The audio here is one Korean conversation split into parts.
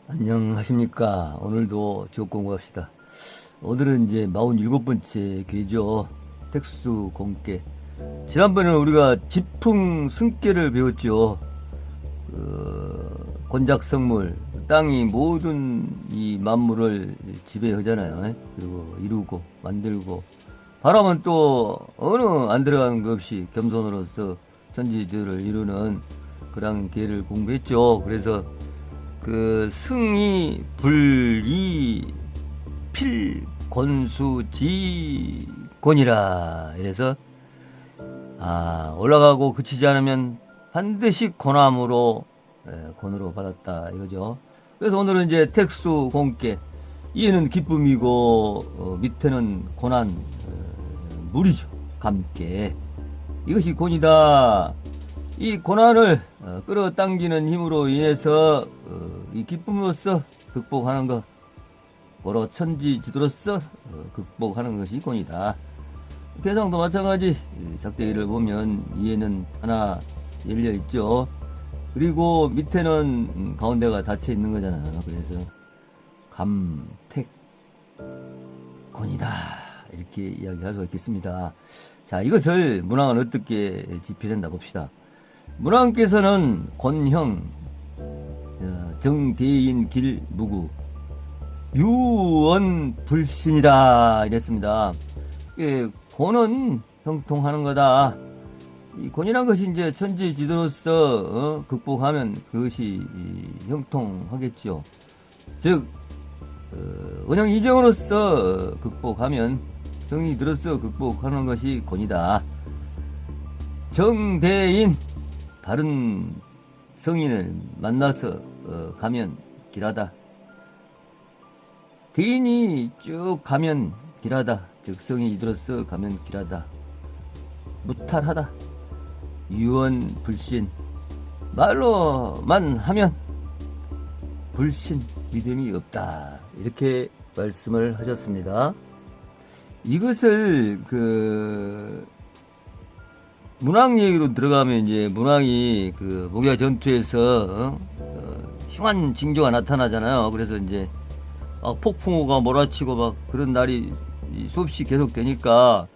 안녕하십니까. 오늘도 지옥 공부합시다. 오늘은 이제 47번째 괴죠. 택수 공깨. 지난번에는 우리가 지풍 승깨를 배웠죠. 곤작성물, 땅이 모든 이 만물을 지배하잖아요. 그리고 이루고 만들고, 바람은 또 어느 안 들어가는 것 없이 겸손으로서 천지들을 이루는 그런 계를 공부했죠. 그래서 승이 불이 필곤수지 곤이라 이래서 올라가고 그치지 않으면 반드시 곤함으로 곤으로 받았다 이거죠. 그래서 오늘은 이제 택수 공깨, 위에는 기쁨이고 밑에는 고난 물이죠. 감깨. 이것이 곤이다. 이 고난을 끌어당기는 힘으로 인해서 이 기쁨으로써 극복하는 것, 고로 천지지도로서 극복하는 것이 곤이다. 개성도 마찬가지. 작대기를 보면 위에는 하나 열려 있죠. 그리고 밑에는 가운데가 닫혀 있는 거잖아요. 그래서 감택 곤이다 이렇게 이야기할 수가 있겠습니다. 자, 이것을 문왕은 어떻게 지필한다 봅시다. 문왕께서는 곤형, 정대인 길무구, 유언불신이다 이랬습니다. 곤은 형통하는 거다. 이 곤이란 것이 이제 천지지도로서 극복하면 그것이 형통하겠죠. 즉 원형 이정으로서 극복하면, 정이 들어서 극복하는 것이 곤이다. 정대인, 바른 성인을 만나서 가면 길하다. 대인이 쭉 가면 길하다. 즉 성이 들어서 가면 길하다. 무탈하다. 유언 불신, 말로만 하면 불신, 믿음이 없다. 이렇게 말씀을 하셨습니다. 이것을 문왕 얘기로 들어가면, 이제 문왕이 목야 전투에서 흉한 징조가 나타나잖아요. 그래서 이제 폭풍우가 몰아치고 막 그런 날이 수없이 계속되니까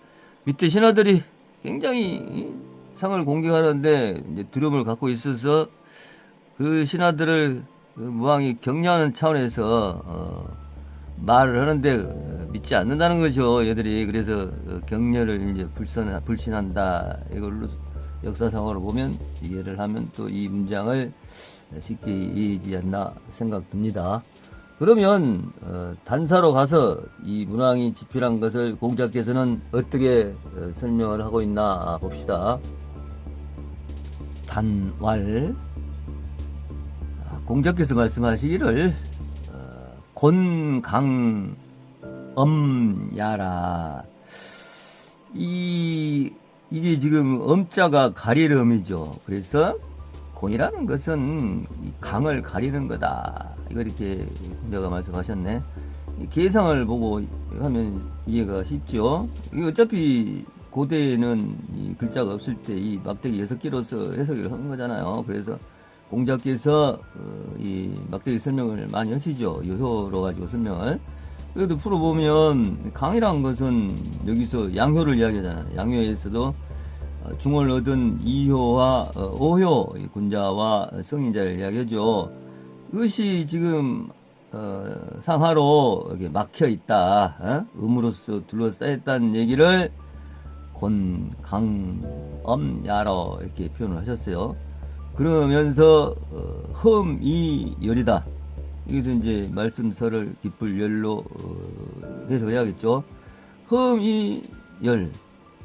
밑에 신하들이 굉장히 상을 공격하는데 이제 두려움을 갖고 있어서 그 신하들을 무왕이 격려하는 차원에서 말을 하는데 믿지 않는다는 거죠, 얘들이. 그래서 격려를 이제 불신한다. 이걸로 역사상으로 보면 이해를 하면 또 이 문장을 쉽게 이해하지 않나 생각 듭니다. 그러면 단사로 가서 이 문왕이 지필한 것을 공자께서는 어떻게 설명을 하고 있나 봅시다. 단왈, 공자께서 말씀하시기를 곤강엄야라. 이게 지금 엄자가 가릴 음이죠. 그래서 곤이라는 것은 이 강을 가리는 거다. 이거 이렇게 공자가 말씀하셨네. 이 개성을 보고 하면 이해가 쉽죠. 이게 어차피 고대에는 이 글자가 없을 때 이 막대기 6개로서 해석을 하는 거잖아요. 그래서 공자께서 이 막대기 설명을 많이 하시죠. 요효로 가지고 설명을. 그래도 풀어보면 강이란 것은 여기서 양효를 이야기하잖아요. 양효에서도 중을 얻은 이효와 오효, 군자와 성인자를 이야기하죠. 이것이 지금 상하로 이렇게 막혀 있다, 음으로써 둘러싸였다는 얘기를 곤, 강, 엄, 야로 이렇게 표현을 하셨어요. 그러면서 흠이 열이다. 이것은 이제 말씀서를 기쁠 열로 해석해야겠죠. 흠이 열,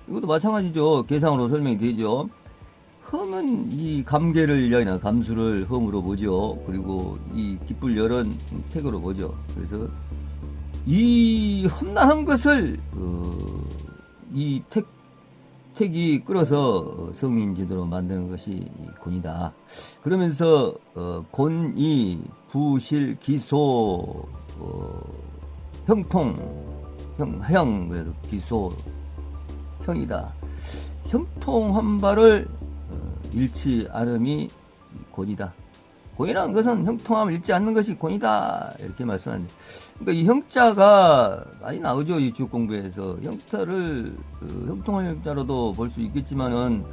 이것도 마찬가지죠. 계상으로 설명이 되죠. 흠은 이 감개를 이야기하는 감수를 흠으로 보죠. 그리고 이 기쁠 열은 택으로 보죠. 그래서 이 험난한 것을 이 택이 끌어서 성인지도로 만드는 것이 곤이다. 그러면서 곤이 부실 기소 형통 형 그래서 기소 형이다. 형통한 바를 잃지 않음이 곤이다. 곤이라는 것은 형통함을 잃지 않는 것이 곤이다. 이렇게 말씀하는데, 그러니까 이 형자가 많이 나오죠. 이 주역 공부에서. 형자를 형통한 형자로도 볼 수 있겠지만은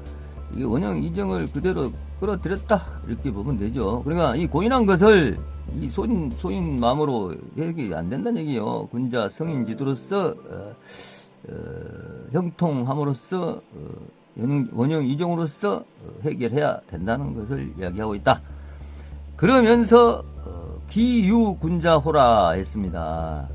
이게 원형 이정을 그대로 끌어들였다. 이렇게 보면 되죠. 그러니까 이 곤이란 것을 이 소인 마음으로 해결이 안 된다는 얘기예요. 군자 성인 지도로서 형통함으로써 원형 이정으로서 해결해야 된다는 것을 이야기하고 있다. 그러면서 기유군자호라 했습니다.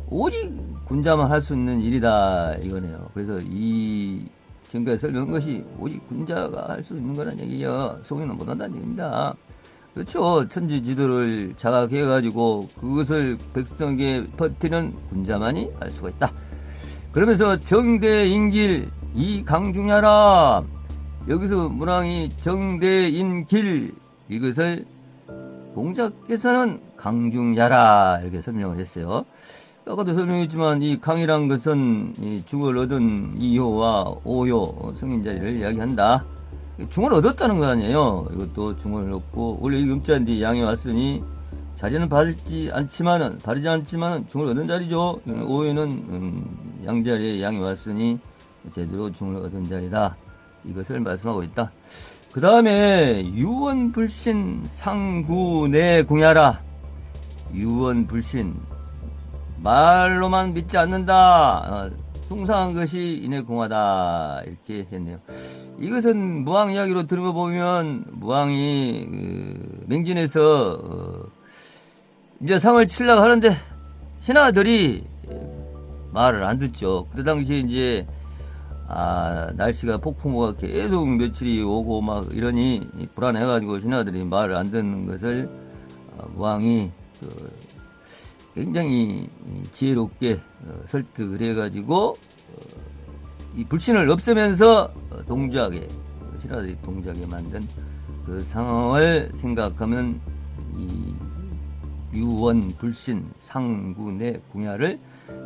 오직 군자만 할 수 있는 일이다 이거네요. 그래서 이 지금까지 설명한 것이 오직 군자가 할 수 있는 거란 얘기예요. 송이는 못한다는 얘기입니다. 그렇죠. 천지지도를 자각해가지고 그것을 백성에게 퍼뜨리는 군자만이 할 수가 있다. 그러면서 정대인길 이강중야라, 여기서 문왕이 정대인길 이것을 공자께서는 강중야라 이렇게 설명을 했어요. 아까도 설명했지만 이 강이란 것은 이 중을 얻은 이효와 오효 성인자리를 이야기한다. 중을 얻었다는 거 아니에요. 이것도 중을 얻고, 원래 이 음자인데 양이 왔으니 자리는 바르지 않지만은 중을 얻은 자리죠. 오효는 양자리에 양이 왔으니 제대로 중을 얻은 자리다. 이것을 말씀하고 있다. 그 다음에 유언불신 상구내 궁야라. 유언불신, 말로만 믿지 않는다. 숭상한 것이 이내 공하다. 이렇게 했네요. 이것은 무왕 이야기로 들은 거 보면 무왕이 맹진에서 이제 상을 치려고 하는데 신하들이 말을 안 듣죠. 그 당시에 이제 날씨가 폭풍우가 계속 며칠이 오고 막 이러니 불안해가지고 신하들이 말을 안 듣는 것을 무왕이 굉장히 지혜롭게 설득을 해가지고 이 불신을 없애면서 동작에, 신하들이 동작에 만든 그 상황을 생각하면 이 유원 불신 상군의 궁야를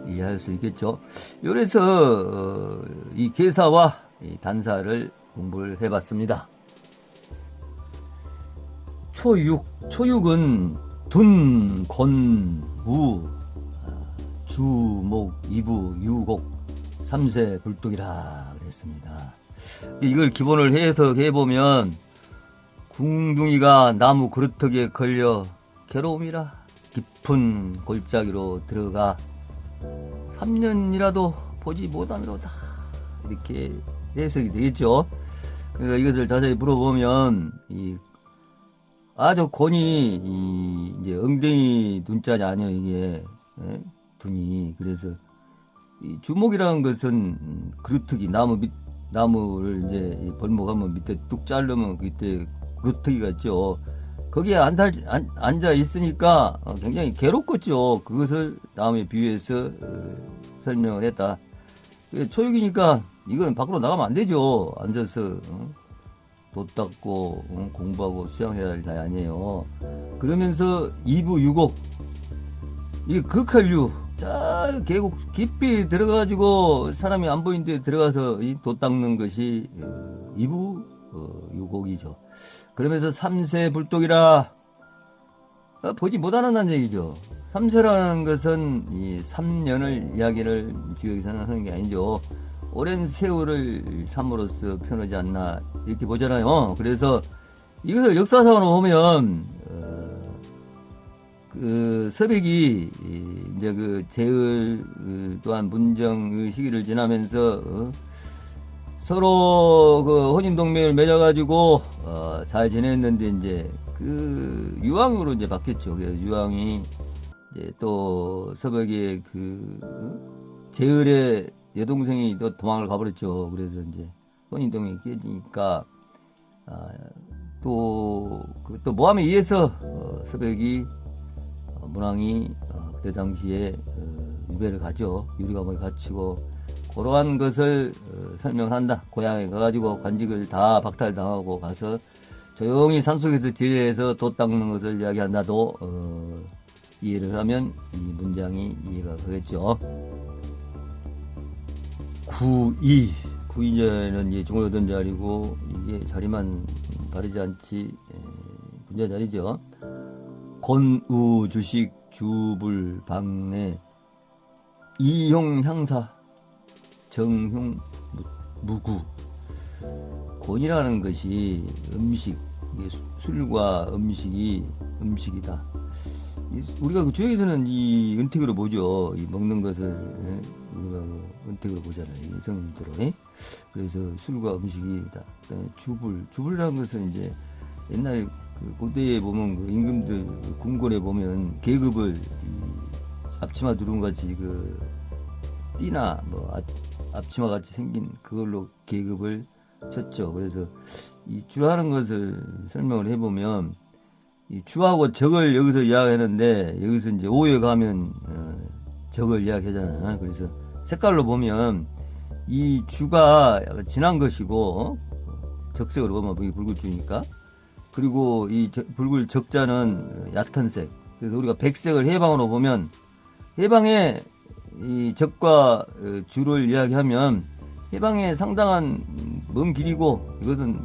이해할 수 있겠죠. 그래서 이 계사와 이 단사를 공부를 해봤습니다. 초육은 둔, 건, 무, 주, 목, 이부, 유곡, 삼세, 불독이라 그랬습니다. 이걸 기본을 해석해보면 궁둥이가 나무 그루터기에 걸려 괴로움이라 깊은 골짜기로 들어가 3년이라도 보지 못하노다. 이렇게 해석이 되겠죠. 그러니까 이것을 자세히 물어보면 저 곤이 이제 엉덩이 눈자리 아니에요, 이게. 예? 둔이. 그래서 이 주목이라는 것은 그루터기, 나무를 이제 벌목하면 밑에 뚝 자르면 그때 그루터기가 있죠. 거기에 앉아 있으니까 굉장히 괴롭겠죠. 그것을 다음에 비유해서 설명을 했다. 초육이니까 이건 밖으로 나가면 안 되죠. 앉아서 돛 닦고 공부하고 수양해야 할 나이 아니에요. 그러면서 이부 유곡, 이게 극할류, 계곡 깊이 들어가가지고 사람이 안 보이는 데 들어가서 돛 닦는 것이 이부 유곡이죠. 그러면서 삼세 불독이라, 보지 못한다는 얘기죠. 삼세라는 것은 이 3년을 이야기를 주역에서는 하는 게 아니죠. 오랜 세월을 삼으로써 표현하지 않나 이렇게 보잖아요. 그래서 이것을 역사상으로 보면 그 서백이 이제 그 제을 또한 문정의 시기를 지나면서 서로 그 혼인 동맹을 맺어가지고 잘 지냈는데 이제 그 유황으로 이제 바뀌었죠. 그래서 유황이 이제 또 서백의 그 제을의 여동생이 또 도망을 가버렸죠. 그래서 이제 혼인 동맹이 깨지니까 또 모함에 의해서 서백이 문왕이 그때 당시에 유배를 가죠. 유리감옥에 갇히고 그러한 것을 설명을 한다. 고향에 가가지고 관직을 다 박탈당하고 가서 조용히 산속에서 딜해서 돛 닦는 것을 이야기한다도 이해를 하면 이 문장이 이해가 가겠죠. 9이제는 이제 중을 얻은 자리고 이게 자리만 바르지 않지 군자 자리죠. 건우 주식 주불 방내 이용 향사 정흉 무구. 곤이라는 것이 음식, 이게 술과 음식이다. 우리가 그 주역에서는 이 은택으로 보죠. 이 먹는 것을 우리가 그 은택으로 보잖아요. 성인들로. 그래서 술과 음식이다. 그다음에 주불이라는 것은 이제 옛날 그 고대에 보면 그 임금들 그 궁궐에 보면 계급을 앞치마 두른 같이 그 띠나 뭐 앞치마 같이 생긴 그걸로 계급을 쳤죠. 그래서 이 주라는 것을 설명을 해보면 이 주하고 적을 여기서 이야기하는데 여기서 이제 오에 가면 적을 이야기하잖아요. 그래서 색깔로 보면 이 주가 진한 것이고 적색으로 보면 이게 붉을 주니까, 그리고 이 붉을 적자는 얕은 색. 그래서 우리가 백색을 해방으로 보면 해방에 이 적과 주를 이야기하면 해방에 상당한 먼 길이고 이것은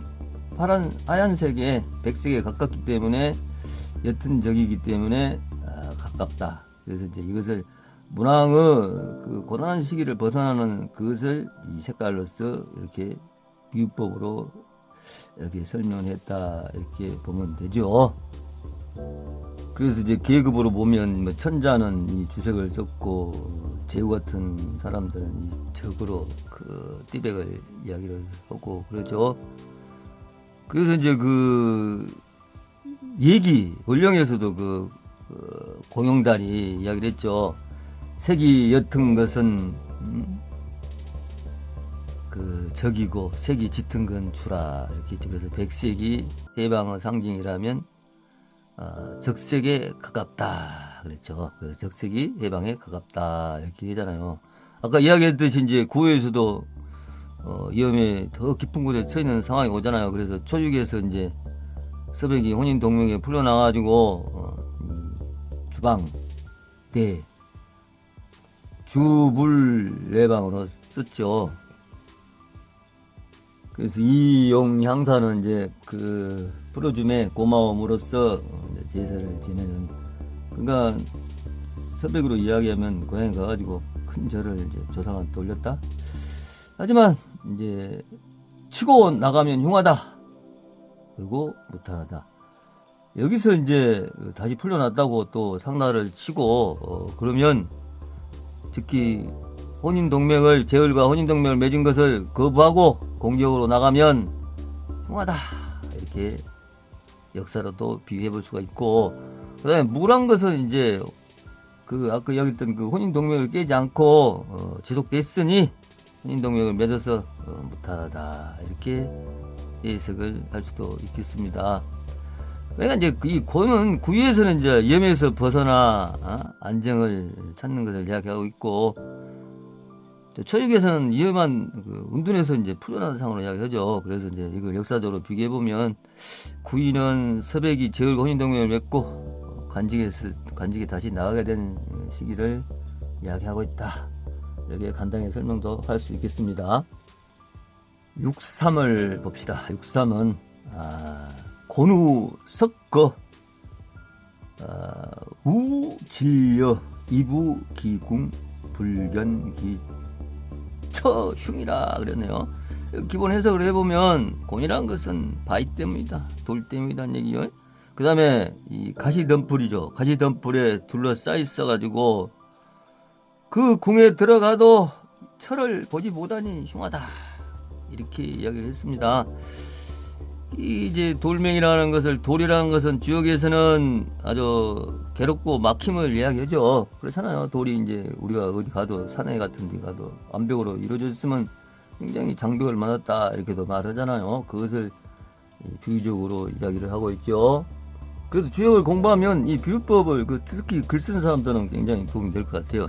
하얀색에 백색에 가깝기 때문에 옅은 적이기 때문에 가깝다. 그래서 이제 이것을 문왕의 그 고단한 시기를 벗어나는 그것을 이 색깔로서 이렇게 비유법으로 이렇게 설명을 했다, 이렇게 보면 되죠. 그래서 이제 계급으로 보면 뭐 천자는 이 주색을 썼고 제후 같은 사람들은 이 적으로 그 띠백을 이야기를 하고 그러죠. 그래서 이제 그 얘기 원령에서도 그 공용달이 이야기를 했죠. 색이 옅은 것은 그 적이고 색이 짙은 건 주라, 이렇게 했죠. 그래서 백색이 해방의 상징이라면 적색에 가깝다 그랬죠. 그래서 적색이 해방에 가깝다 이렇게 하잖아요. 아까 이야기했듯이 이제 구호에서도 위험에 더 깊은 곳에 처해 있는 상황이 오잖아요. 그래서 초육에서 이제 서백이 혼인 동맹에 풀려나가지고 주방 대 주불 내방으로 썼죠. 그래서 이용 향사는 이제 그 풀어줌에 고마움으로써 제사를 지내는, 그러니까 서백으로 이야기하면 고향에 가가지고 큰 절을 이제 조상한테 올렸다. 하지만 이제 치고 나가면 흉하다, 그리고 무탈하다. 여기서 이제 다시 풀려났다고 또 상나를 치고 그러면 특히 혼인동맹을 제을과 혼인동맹을 맺은 것을 거부하고 공격으로 나가면 흉하다, 이렇게 역사로도 비교해 볼 수가 있고, 그 다음에 무란 것은 이제 그 아까 이야기했던 그 혼인동맹을 깨지 않고 지속됐으니 혼인동맹을 맺어서 무탈하다, 이렇게 해석을 할 수도 있겠습니다. 그러니까 이제 이 고는 구유에서는 이제 위험에서 벗어나 안정을 찾는 것을 이야기하고 있고, 초육에서는 위험한 그 운둔에서 이제 풀려나는 상황으로 이야기하죠. 그래서 이제 이걸 역사적으로 비교해 보면 구이는 서백이 제을과 혼인동맹을 맺고 관직에 다시 나가게 된 시기를 이야기하고 있다, 이렇게 간단히 설명도 할 수 있겠습니다. 6.3을 봅시다. 6.3은 곤우 석거 우진려 이부 기궁 불견기 처흉이라 그랬네요. 기본 해석을 해보면 곤이란 것은 바위 때문이다, 돌 때문이다는 얘기요. 그 다음에 이 가시덤불이죠. 가시덤불에 둘러싸여 있어가지고 그 궁에 들어가도 철을 보지 못하니 흉하다, 이렇게 이야기를 했습니다. 이제 돌멩이라는 것을, 돌이라는 것은 주역에서는 아주 괴롭고 막힘을 이야기하죠. 그렇잖아요. 돌이 이제 우리가 어디 가도 산에 같은 데 가도 암벽으로 이루어져 있으면 굉장히 장벽을 맞았다, 이렇게도 말하잖아요. 그것을 비유적으로 이야기를 하고 있죠. 그래서 주역을 공부하면 이 비유법을 특히 글 쓰는 사람들은 굉장히 도움이 될 것 같아요.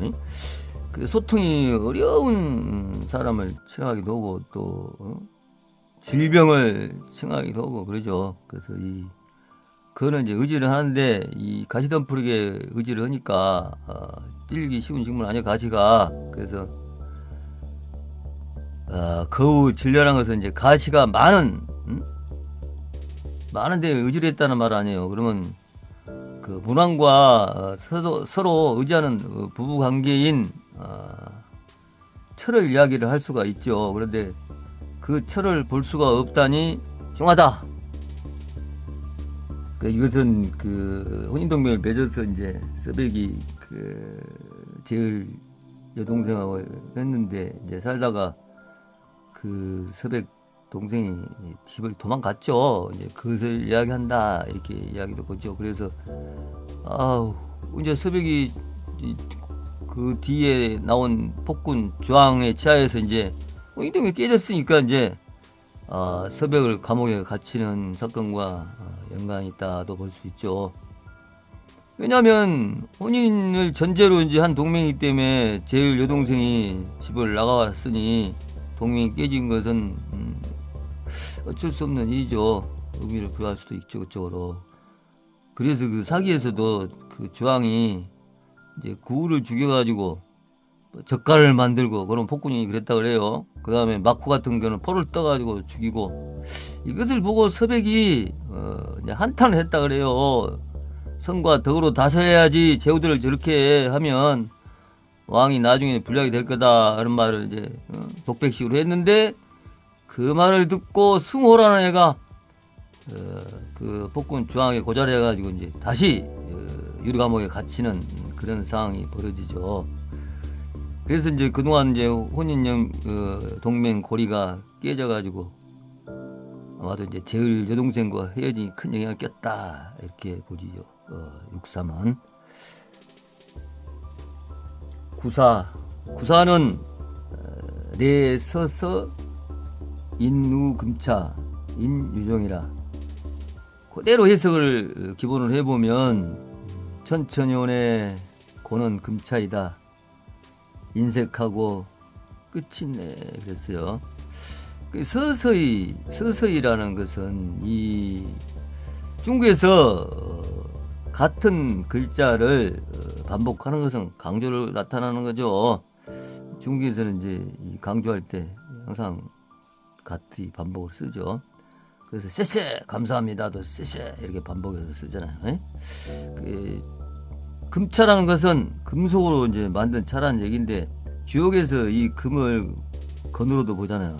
소통이 어려운 사람을 칭하기도 하고 또 질병을 칭하기도 하고 그러죠. 그래서 그거는 이제 의지를 하는데 이 가시덤불에게 의지를 하니까 찔기 쉬운 식물 아니에요, 가시가. 그래서 거우 질려란 것은 이제 가시가 많은데 의지를 했다는 말 아니에요. 그러면 그 문왕과 서로 의지하는 부부 관계인 철을 이야기를 할 수가 있죠. 그런데 그 철을 볼 수가 없다니 흉하다. 이것은 혼인동맹을 맺어서 이제 서백이 제을 여동생하고 했는데 이제 살다가 서백 동생이 집을 도망갔죠. 이제 그것을 이야기한다 이렇게 이야기도 보죠. 그래서 이제 서백이 그 뒤에 나온 폭군 주왕의 치하에서 이제 혼인동맹이 깨졌으니까 이제 서백을 감옥에 갇히는 사건과 연관이 있다도 볼 수 있죠. 왜냐하면 혼인을 전제로 이제 한 동맹이기 때문에 제일 여동생이 집을 나가왔으니 동맹이 깨진 것은 어쩔 수 없는 일이죠. 의미를 부여할 수도 있죠, 그쪽으로. 그래서 그 사기에서도 그 주왕이 이제 구우를 죽여가지고 젓갈을 만들고 그런 폭군이 그랬다 그래요. 그 다음에 마쿠 같은 경우는 포를 떠가지고 죽이고 이것을 보고 서백이 한탄을 했다 그래요. 성과 덕으로 다스려야지 제후들을 저렇게 하면 왕이 나중에 불리하게 될 거다 하는 말을 이제 독백식으로 했는데 그 말을 듣고 승호라는 애가 그 폭군 주왕에 고자해가지고 이제 다시 유리감옥에 갇히는 그런 상황이 벌어지죠. 그래서 이제 그동안 이제 혼인 동맹 고리가 깨져가지고 아마도 이제 제을 여동생과 헤어짐이 큰 영향을 꼈다 이렇게 보지요. 육삼은 구사는 내서서 인우금차 인유정이라 그대로 해석을 기본으로 해보면 천천연의 고는 금차이다. 인색하고 끝이 있네 그랬어요. 서서히라는 것은 이 중국에서 같은 글자를 반복하는 것은 강조를 나타나는 거죠. 중국에서는 이제 강조할 때 항상 같이 반복을 쓰죠. 그래서 쎄쎄 감사합니다도 쎄쎄 이렇게 반복해서 쓰잖아요. 금차라는 것은 금속으로 이제 만든 차라는 얘기인데 주역에서 이 금을 건으로도 보잖아요.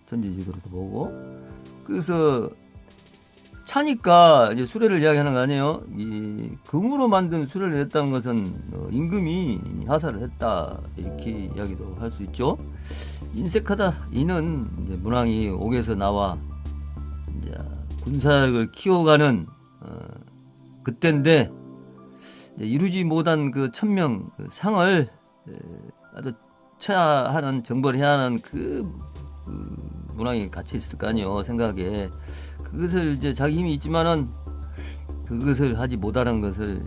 전지직으로도 보고. 그래서 차니까 이제 수레를 이야기하는 거 아니에요. 이 금으로 만든 수레를 했다는 것은 임금이 하사를 했다 이렇게 이야기도 할 수 있죠. 인색하다 이는 이제 문왕이 옥에서 나와 이제 군사력을 키워가는 그때인데 이루지 못한 그 천명 상을 아주 처하는 정벌 해야 하는 문왕이 같이 있을 거 아니에요. 생각에 그것을 이제 자기 힘이 있지만은 그것을 하지 못하는 것을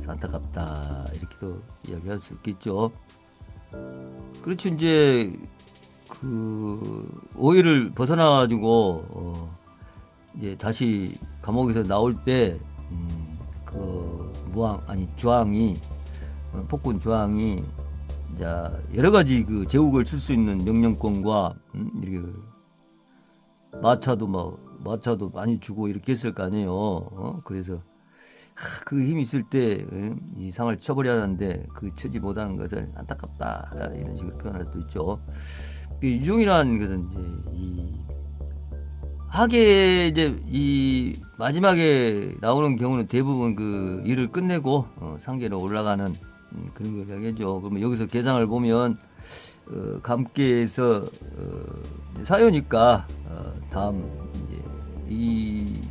안타깝다 이렇게도 이야기할 수 있겠죠. 그렇죠. 이제 오해를 벗어나 가지고 이제 다시 감옥에서 나올 때 주왕이 폭군 주왕이 이제 여러 가지 제국을 칠 수 있는 명령권과 이렇게 마차도 많이 주고 이렇게 했을 거 아니에요. 그래서 그 힘이 있을 때 이 상을 쳐버려야 하는데 쳐지 못하는 것을 안타깝다 이런 식으로 표현할 수도 있죠. 유종이라는 것은 이제 이 하계 이제 이 마지막에 나오는 경우는 대부분 일을 끝내고 상계로 올라가는 그런 걸 이야기하죠. 그러면 여기서 계상을 보면 감계에서 사요니까 다음 이제 이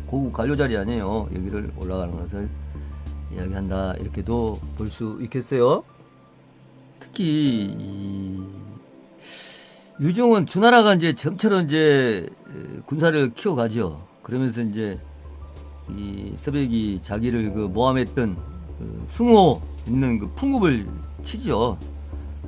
고국 관료 자리 아니에요. 여기를 올라가는 것을 이야기한다 이렇게도 볼 수 있겠어요. 특히 유종은 주나라가 이제 점처럼 이제 군사를 키워가죠. 그러면서 이제 이 서백이 자기를 그 모함했던 그 숭호 있는 그 풍읍을 치죠.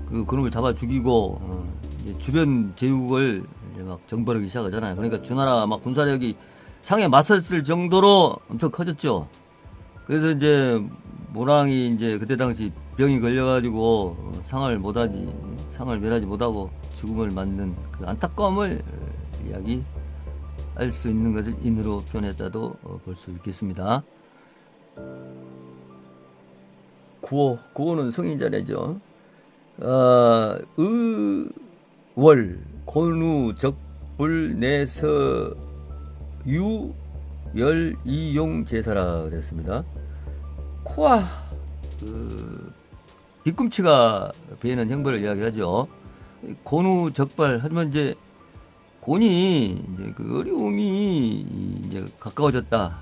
그리고 그놈을 잡아 죽이고 이제 주변 제국을 이제 막 정벌하기 시작하잖아요. 그러니까 주나라 막 군사력이 상에 맞섰을 정도로 엄청 커졌죠. 그래서 이제 모랑이 이제 그때 당시 병이 걸려가지고 상을 멸하지 못하고 죽음을 맞는 그 안타까움을 이야기할 수 있는 것을 인으로 표현했다도 볼 수 있겠습니다. 구호는 성인자래죠. 월 곤우 적불 내서 유 열 이용 제사라 그랬습니다. 코와 뒤꿈치가 베이는 형벌을 이야기하죠. 곤우 적발 하지만 이제 곤이 이제 그 어려움이 이제 가까워졌다.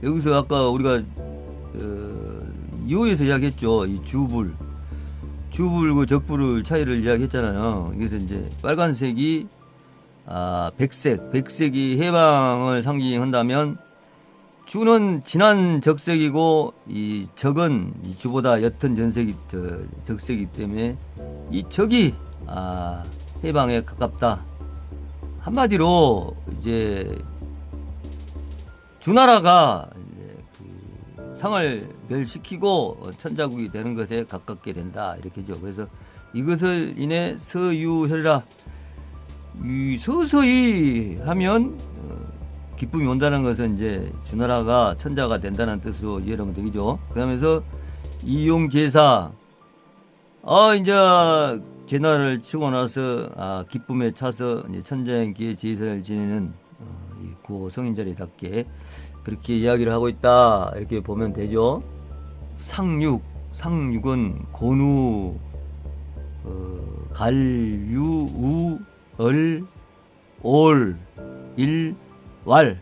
여기서 아까 우리가 2호에서 이야기했죠. 이 주불 그 적불을 차이를 이야기했잖아요. 그래서 이제 빨간색이 백색이 해방을 상징한다면 주는 진한 적색이고 이 적은 이 주보다 옅은 적색이기 때문에 이 적이 해방에 가깝다. 한마디로 이제 주나라가 이제 그 상을 멸시키고 천자국이 되는 것에 가깝게 된다 이렇게죠. 그래서 이것을 인해 서유혈이라 서서히 하면 기쁨이 온다는 것은 이제 주나라가 천자가 된다는 뜻으로 이해를 하면 되겠죠. 그러면서 이용제사 이제 제나를 치고 나서 기쁨에 차서 이제 천자에게 제사를 지내는 이 구호 성인자리답게 그렇게 이야기를 하고 있다 이렇게 보면 되죠. 상육은 곤우 갈유 을, 올, 일, 왈,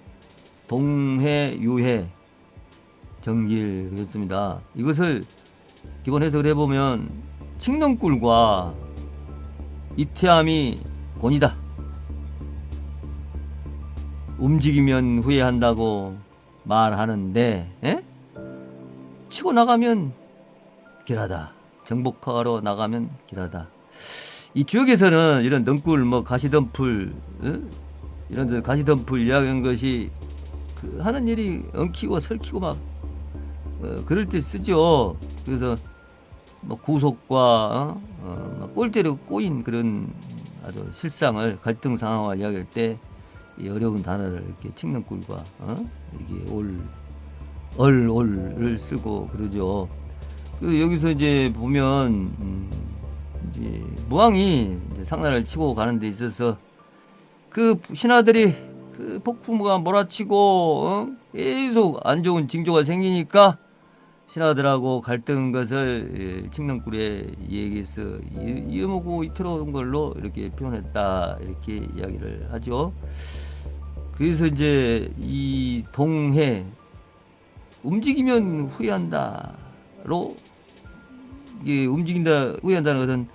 동해, 유해, 정길 그랬습니다. 이것을 기본 해석을 해보면 칡렁꿀과 이태함이 곤이다. 움직이면 후회한다고 말하는데 치고 나가면 길하다. 정복하러 나가면 길하다. 이 지역에서는 이런 넝꿀, 가시덤불, 이런 가시덤불 이야기한 것이 하는 일이 엉키고 설키고 막 그럴 때 쓰죠. 그래서 구속과 꼴대로 꼬인 그런 아주 실상을 갈등 상황을 이야기할 때 이 어려운 단어를 이렇게 칡렁꿀과 이게 올을 쓰고 그러죠. 여기서 이제 보면 이제 무왕이 이제 상나라를 치고 가는 데 있어서 그 신하들이 그 폭풍우가 몰아치고 계속 안 좋은 징조가 생기니까 신하들하고 갈등한 것을 칡렁꿀에 얘기해서 이어먹고 이틀어온 걸로 이렇게 표현했다 이렇게 이야기를 하죠. 그래서 이제 이 동해 움직이면 후회한다로 이게 움직인다 후회한다는 것은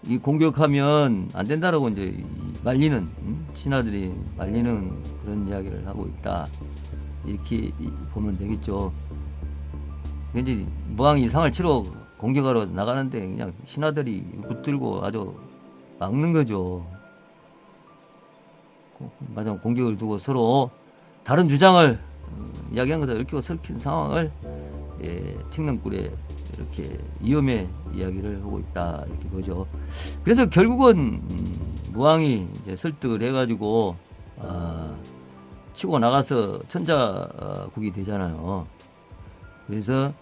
이 공격하면 안 된다라고 이제 말리는 신하들이 말리는 그런 이야기를 하고 있다 이렇게 보면 되겠죠. 왠지 무왕이 상을 치러 공격하러 나가는데 그냥 신하들이 붙들고 아주 막는 거죠. 맞아, 공격을 두고 서로 다른 주장을 이야기한 것을 얽히고 설킨 상황을 칡렁꿀에 이렇게 위험의 이야기를 하고 있다 이렇게 보죠. 그래서 결국은 무왕이 이제 설득을 해가지고 치고 나가서 천자국이 되잖아요. 그래서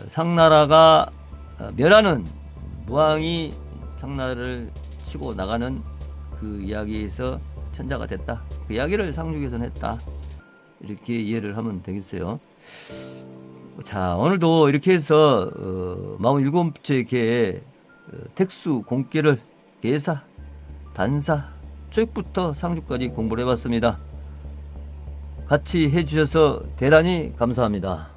상나라가 멸하는 무왕이 상나라를 치고 나가는 그 이야기에서 천자가 됐다. 그 이야기를 상륙에서는 했다. 이렇게 이해를 하면 되겠어요. 자, 오늘도 이렇게 해서 47번째 개 택수, 공계를 계사, 단사, 초역부터 상주까지 공부를 해봤습니다. 같이 해주셔서 대단히 감사합니다.